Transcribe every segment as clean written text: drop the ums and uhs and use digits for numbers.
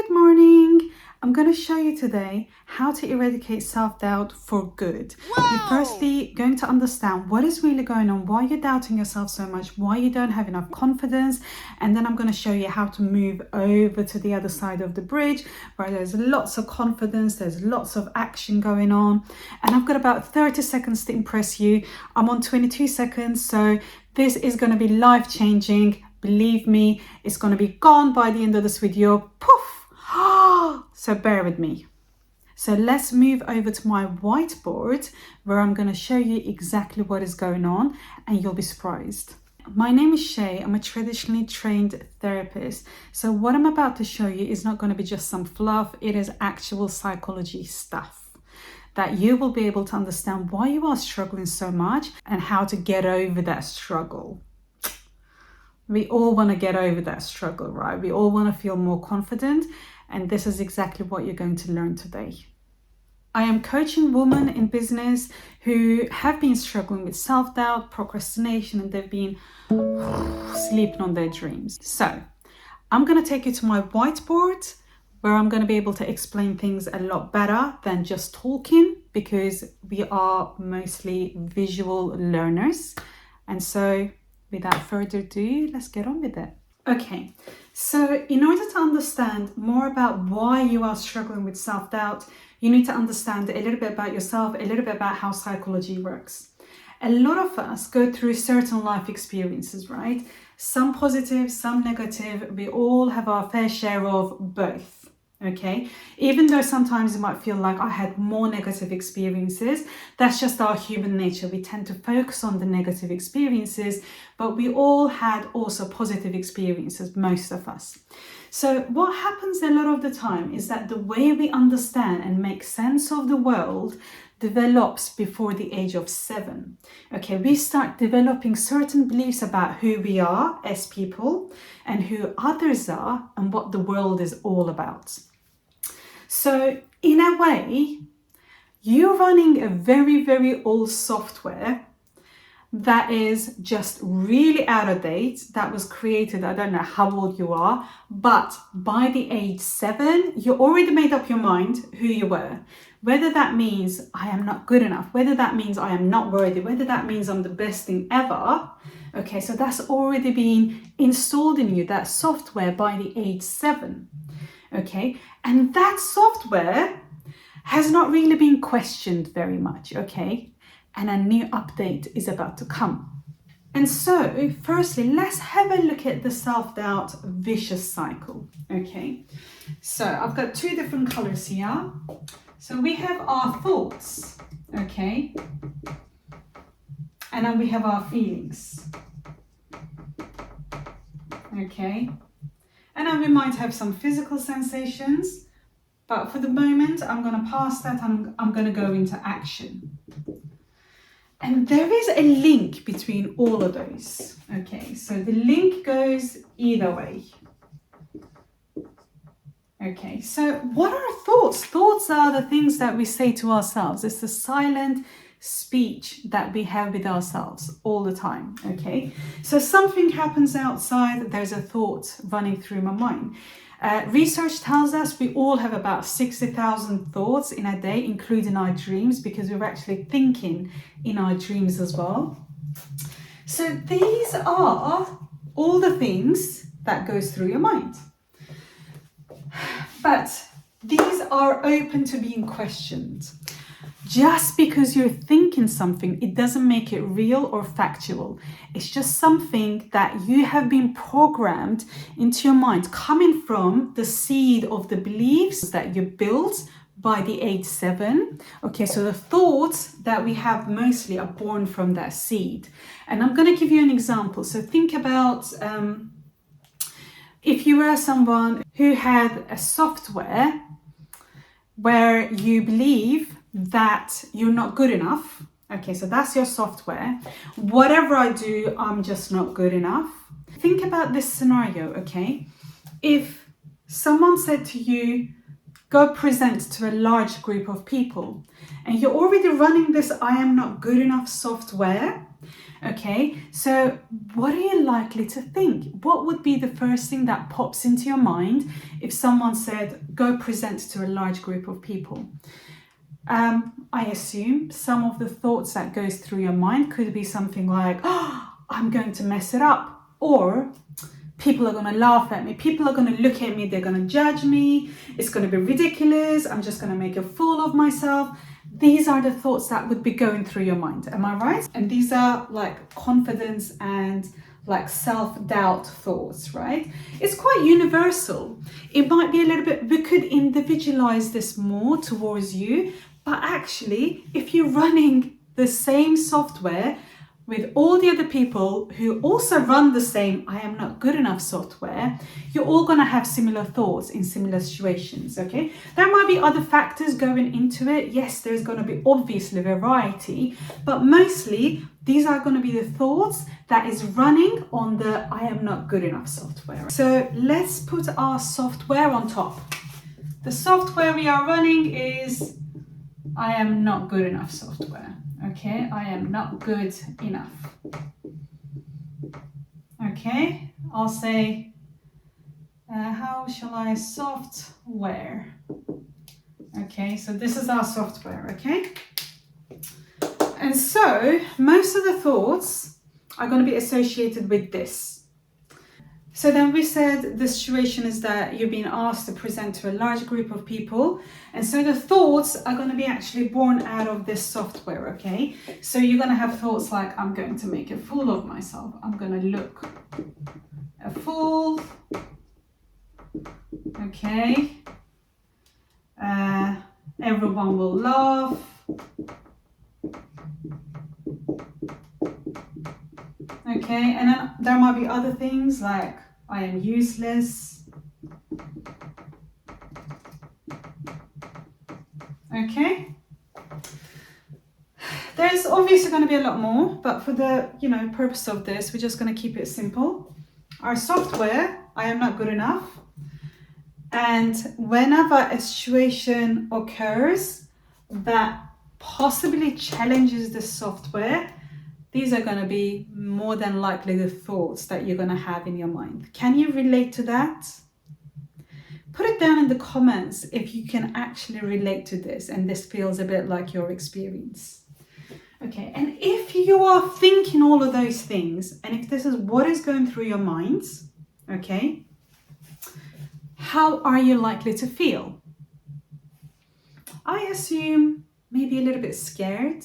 Good morning. I'm going to show you today how to eradicate self-doubt for good. You're firstly going to understand what is really going on, why you're doubting yourself so much, why you don't have enough confidence, and then I'm going to show you how to move over to the other side of the bridge where there's lots of confidence, there's lots of action going on, and I've got about 30 seconds to impress you. I'm on 22 seconds, so this is going to be life-changing. Believe me, it's going to be gone by the end of this video. Poof! So bear with me. So let's move over to my whiteboard where I'm going to show you exactly what is going on and you'll be surprised. My name is Shay. I'm a traditionally trained therapist. So what I'm about to show you is not going to be just some fluff. It is actual psychology stuff that you will be able to understand why you are struggling so much and how to get over that struggle. We all want to get over that struggle, right? We all want to feel more confident, and this is exactly what you're going to learn today. I am coaching women in business who have been struggling with self-doubt, procrastination, and they've been sleeping on their dreams. So I'm going to take you to my whiteboard where I'm going to be able to explain things a lot better than just talking, because we are mostly visual learners. And so without further ado, let's get on with it. Okay, so in order to understand more about why you are struggling with self-doubt, you need to understand a little bit about yourself, a little bit about how psychology works. A lot of us go through certain life experiences, right? Some positive, some negative. We all have our fair share of both. Okay, even though sometimes it might feel like I had more negative experiences, that's just our human nature. We tend to focus on the negative experiences, but we all had also positive experiences, most of us. So what happens a lot of the time is that the way we understand and make sense of the world develops before the age of 7. Okay, we start developing certain beliefs about who we are as people and who others are and what the world is all about. So in a way, you're running a very, very old software that is just really out of date, that was created, I don't know how old you are, but by the age 7, you already made up your mind who you were. Whether that means I am not good enough, whether that means I am not worthy, whether that means I'm the best thing ever. Okay, so that's already been installed in you, that software, by the age 7. Okay, and that software has not really been questioned very much, okay? And a new update is about to come. And so, firstly, let's have a look at the self-doubt vicious cycle, okay? So I've got 2 different colors here. So we have our thoughts, okay? And then we have our feelings, okay? And then we might have some physical sensations, but for the moment, I'm going to pass that and I'm going to go into action. And there is a link between all of those. Okay, so the link goes either way. Okay, so what are thoughts? Thoughts are the things that we say to ourselves. It's the silent speech that we have with ourselves all the time. Okay, so something happens outside, there's a thought running through my mind. Research tells us we all have about 60,000 thoughts in a day, including our dreams, because we're actually thinking in our dreams as well. So these are all the things that goes through your mind. But these are open to being questioned. Just because you're thinking something, it doesn't make it real or factual. It's just something that you have been programmed into your mind, coming from the seed of the beliefs that you built by the age 7. Okay, so the thoughts that we have mostly are born from that seed. And I'm going to give you an example. So think about if you were someone who had a software where you believe that you're not good enough. Okay, so that's your software. Whatever I do, I'm just not good enough. Think about this scenario, okay? If someone said to you, go present to a large group of people, and you're already running this I am not good enough software. Okay, so what are you likely to think? What would be the first thing that pops into your mind if someone said, go present to a large group of people? I assume some of the thoughts that goes through your mind could be something like, oh, I'm going to mess it up, or people are going to laugh at me, people are going to look at me, they're going to judge me, it's going to be ridiculous, I'm just going to make a fool of myself. These are the thoughts that would be going through your mind, am I right? And these are like confidence and like self-doubt thoughts, right? It's quite universal. It might be a little bit, we could individualize this more towards you, but actually, if you're running the same software with all the other people who also run the same I am not good enough software, you're all going to have similar thoughts in similar situations, okay? There might be other factors going into it. Yes, there's going to be obviously variety, but mostly these are going to be the thoughts that is running on the I am not good enough software. So let's put our software on top. The software we are running is I am not good enough software. Okay, I am not good enough. Okay, I'll say, how shall I software? Okay, so this is our software, okay? And so most of the thoughts are going to be associated with this. So then we said the situation is that you're being asked to present to a large group of people. And so the thoughts are going to be actually born out of this software, okay? So you're going to have thoughts like, I'm going to make a fool of myself. I'm going to look a fool. Okay. Everyone will laugh. Okay, and then there might be other things like I am useless. Okay. There's obviously going to be a lot more, but for the purpose of this, we're just going to keep it simple. Our software, I am not good enough. And whenever a situation occurs that possibly challenges the software, these are going to be more than likely the thoughts that you're going to have in your mind. Can you relate to that? Put it down in the comments if you can actually relate to this and this feels a bit like your experience. Okay, and if you are thinking all of those things, and if this is what is going through your minds, okay, how are you likely to feel? I assume maybe a little bit scared,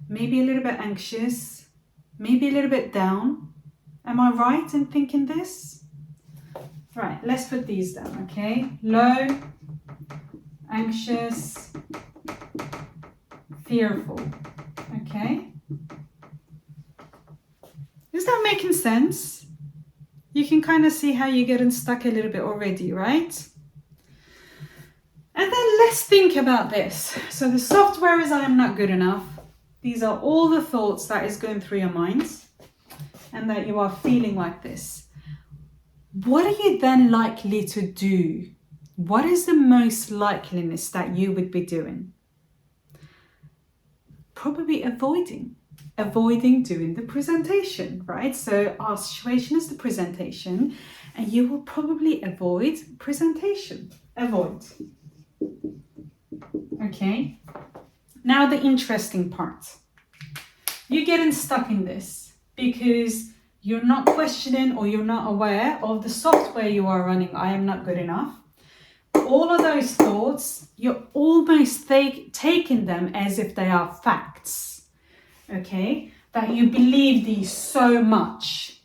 maybe a little bit anxious, maybe a little bit down. Am I right in thinking this? Right, let's put these down, okay? Low, anxious, fearful, okay? Is that making sense? You can kind of see how you're getting stuck a little bit already, right? And then let's think about this. So the software is I am not good enough. These are all the thoughts that is going through your minds and that you are feeling like this. What are you then likely to do? What is the most likeliness that you would be doing? Probably avoiding doing the presentation, right? So our situation is the presentation and you will probably avoid presentation. Avoid. Okay. Now the interesting part. You're getting stuck in this because you're not questioning or you're not aware of the software you are running. I am not good enough. All of those thoughts, you're almost taking them as if they are facts. Okay? That you believe these so much.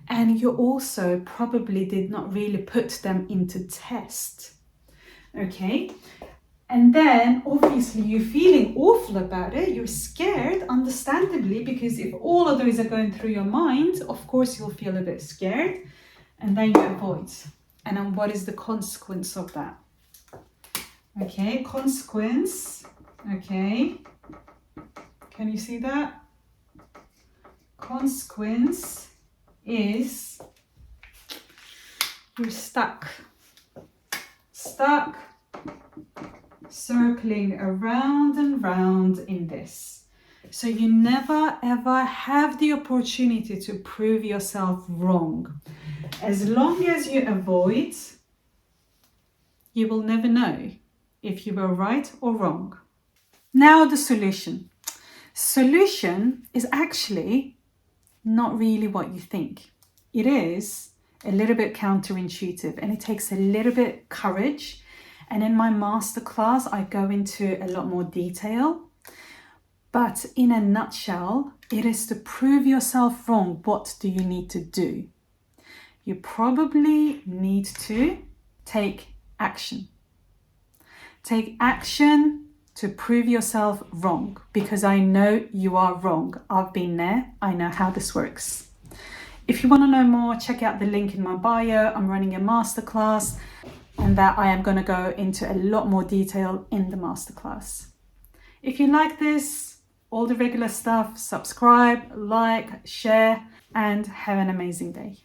And you also probably did not really put them into test. Okay? And then obviously you're feeling awful about it. You're scared, understandably, because if all of those are going through your mind, of course you'll feel a bit scared and then you avoid. And then what is the consequence of that? Okay, consequence. Okay. Can you see that? Consequence is you're stuck. Stuck. circling around and round in this. So you never ever have the opportunity to prove yourself wrong. As long as you avoid, you will never know if you were right or wrong. Now the solution. Solution is actually not really what you think. It is a little bit counterintuitive and it takes a little bit courage. And in my masterclass, I go into a lot more detail. But in a nutshell, it is to prove yourself wrong. What do you need to do? You probably need to take action. Take action to prove yourself wrong, because I know you are wrong. I've been there. I know how this works. If you want to know more, check out the link in my bio. I'm running a masterclass, and that I am going to go into a lot more detail in the masterclass. If you like this, all the regular stuff, subscribe, like, share, and have an amazing day.